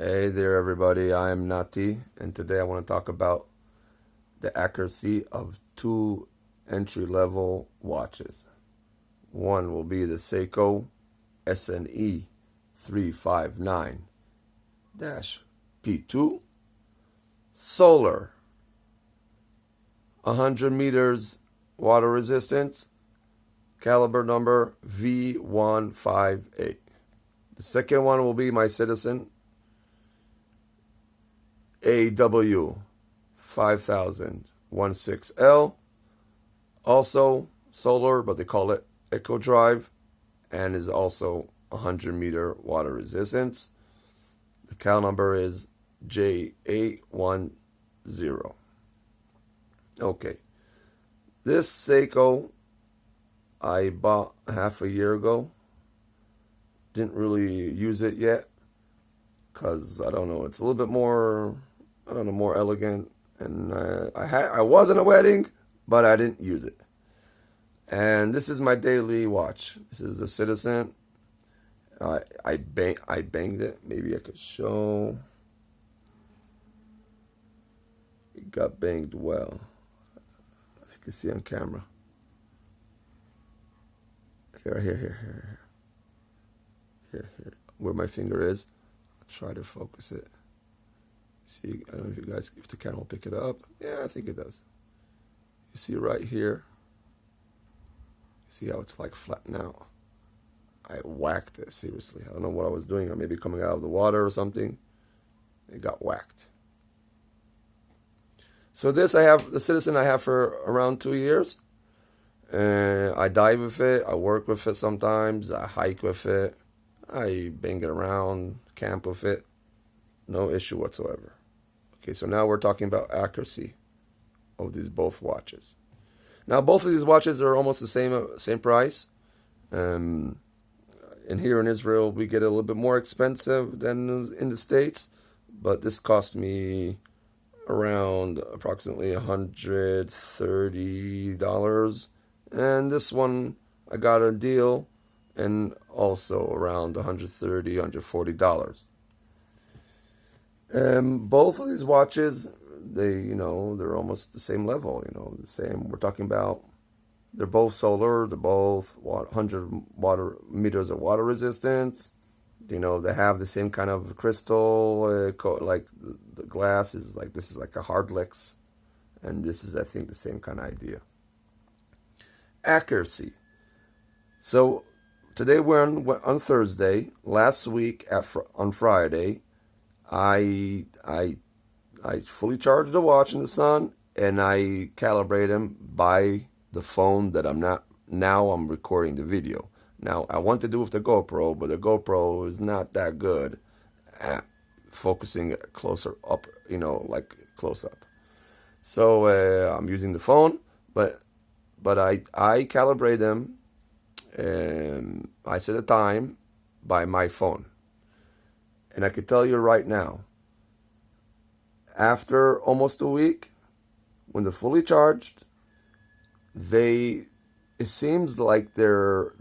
Hey there, everybody. I'm Nati, and today I want to talk about the accuracy of two entry-level watches. One will be the Seiko sne359p2 solar, 100 meters water resistance, caliber number V158. The second one will be my Citizen aw500016l, also solar, but they call it Eco Drive, and is also 100-meter water resistance. The cal number is J810. Okay, this Seiko I bought half a year ago. Didn't really use it yet because I don't know, it's a little bit more, more elegant. And I was in a wedding, but I didn't use it. And this is my daily watch. This is a Citizen. I banged it. Maybe I could show. It got banged well, if you can see on camera. Here. Where my finger is. I'll try to focus it. See, I don't know if you guys, if the camera will pick it up. Yeah, I think it does. You see right here. See how it's like flattened out. I whacked it, seriously. I don't know what I was doing, or maybe coming out of the water or something. It got whacked. So this I have, the Citizen I have for around 2 years. And I dive with it, I work with it sometimes, I hike with it, I bang it around, camp with it. No issue whatsoever. Okay, so now we're talking about accuracy of these both watches. Now both of these watches are almost the same price. And here in Israel we get a little bit more expensive than in the States, but this cost me around approximately $130. And this one I got a deal, and also around $130, $140. Both of these watches, they're almost the same level, the same. We're talking about, they're both solar, they're both 100 meters of water resistance. They have the same kind of crystal, like the glass is like, this is like a Hardlex, and this is, I think, the same kind of idea. Accuracy. So today we're on Thursday. Last week on Friday, I fully charged the watch in the sun, and I calibrate them by the phone that I'm recording the video. Now I want to do with the GoPro, but the GoPro is not that good at focusing closer up, like close up. So I'm using the phone, but I calibrate them, and I set a time by my phone. And I can tell you right now, after almost a week, when they're fully charged, it seems like they're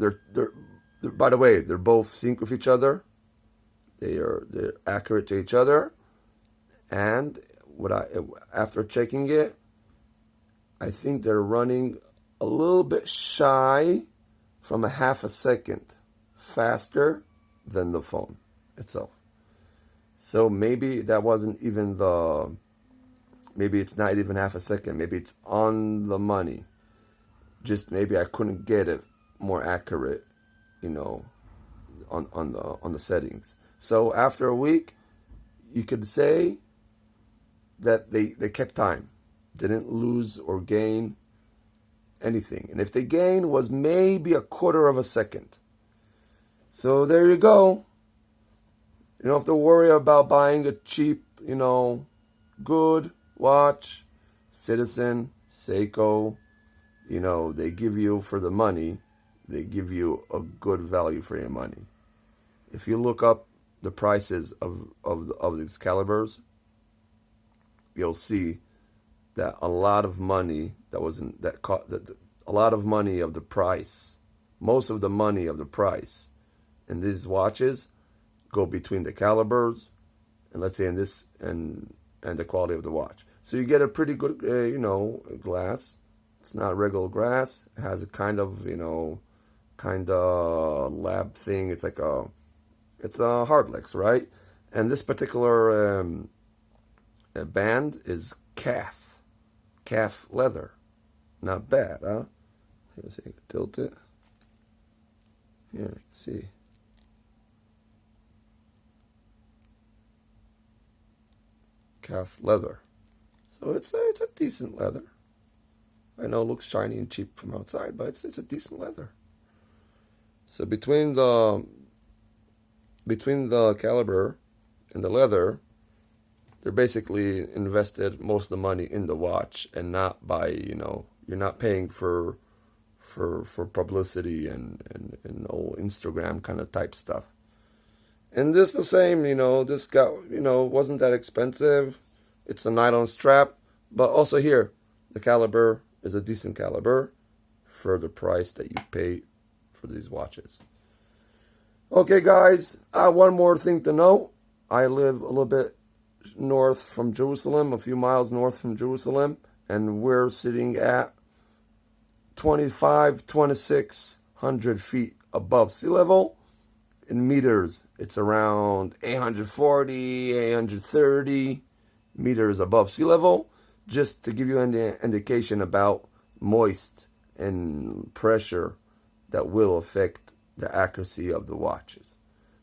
by the way, they're both sync with each other. They're accurate to each other. And after checking it, I think they're running a little bit shy from a half a second faster than the phone itself. So maybe that wasn't even maybe it's not even half a second. Maybe it's on the money. Just maybe I couldn't get it more accurate, on the settings. So after a week, you could say that they kept time, didn't lose or gain anything. And if they gain, was maybe a quarter of a second. So there you go. You don't have to worry about buying a cheap, good watch. Citizen, Seiko, they give you, for the money, they give you a good value for your money. If you look up the prices of these calibers, you'll see that a lot of money a lot of money of the price, most of the money of the price in these watches go between the calibers and let's say in this and the quality of the watch. So you get a pretty good, glass. It's not regular glass. It has a kind of, lab thing. It's like it's a Hardlex, right? And this particular band is calf leather. Not bad, huh? Let's see, tilt it. Here, you can see. Calf leather. So it's a decent leather. I know it looks shiny and cheap from outside, but it's a decent leather. So between the caliber and the leather, they're basically invested most of the money in the watch and not by, you're not paying for publicity and old Instagram kind of type stuff. And this the same, this got, wasn't that expensive. It's a nylon strap, but also here, the caliber is a decent caliber for the price that you pay for these watches. Okay, guys, one more thing to know. I live a little bit north from Jerusalem, a few miles north from Jerusalem, and we're sitting at 2,600 feet above sea level. In meters, it's around 840, 830 meters above sea level, just to give you an indication about moist and pressure that will affect the accuracy of the watches.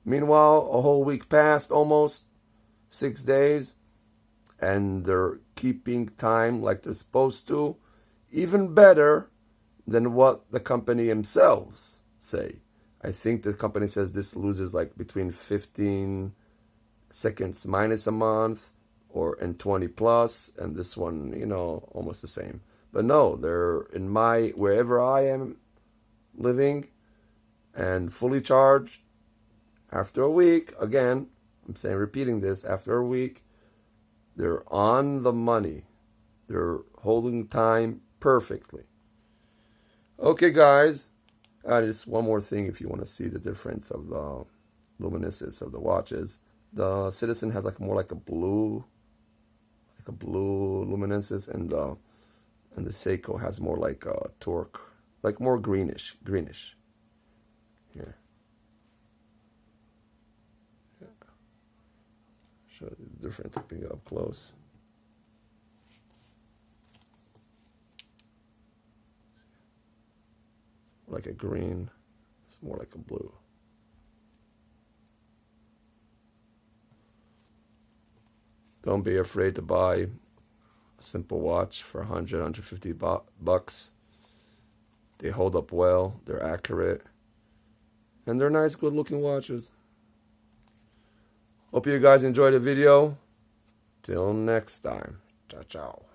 Meanwhile, a whole week passed, almost 6 days, and they're keeping time like they're supposed to, even better than what the company themselves say. I think the company says this loses like between 15 seconds minus a month and 20 plus, and this one, almost the same. But no, they're in wherever I am living and fully charged after a week. Again, repeating this, after a week, they're on the money. They're holding time perfectly. Okay, guys. Just one more thing if you want to see the difference of the luminescence of the watches. The Citizen has more like a blue luminescence, and the Seiko has more like a torque, like more greenish. Here. Yeah. Show you the difference being up close. Like a green, it's more like a blue. Don't be afraid to buy a simple watch for $100, $150. They hold up well, they're accurate, and they're nice, good looking watches. Hope you guys enjoyed the video. Till next time. Ciao, ciao.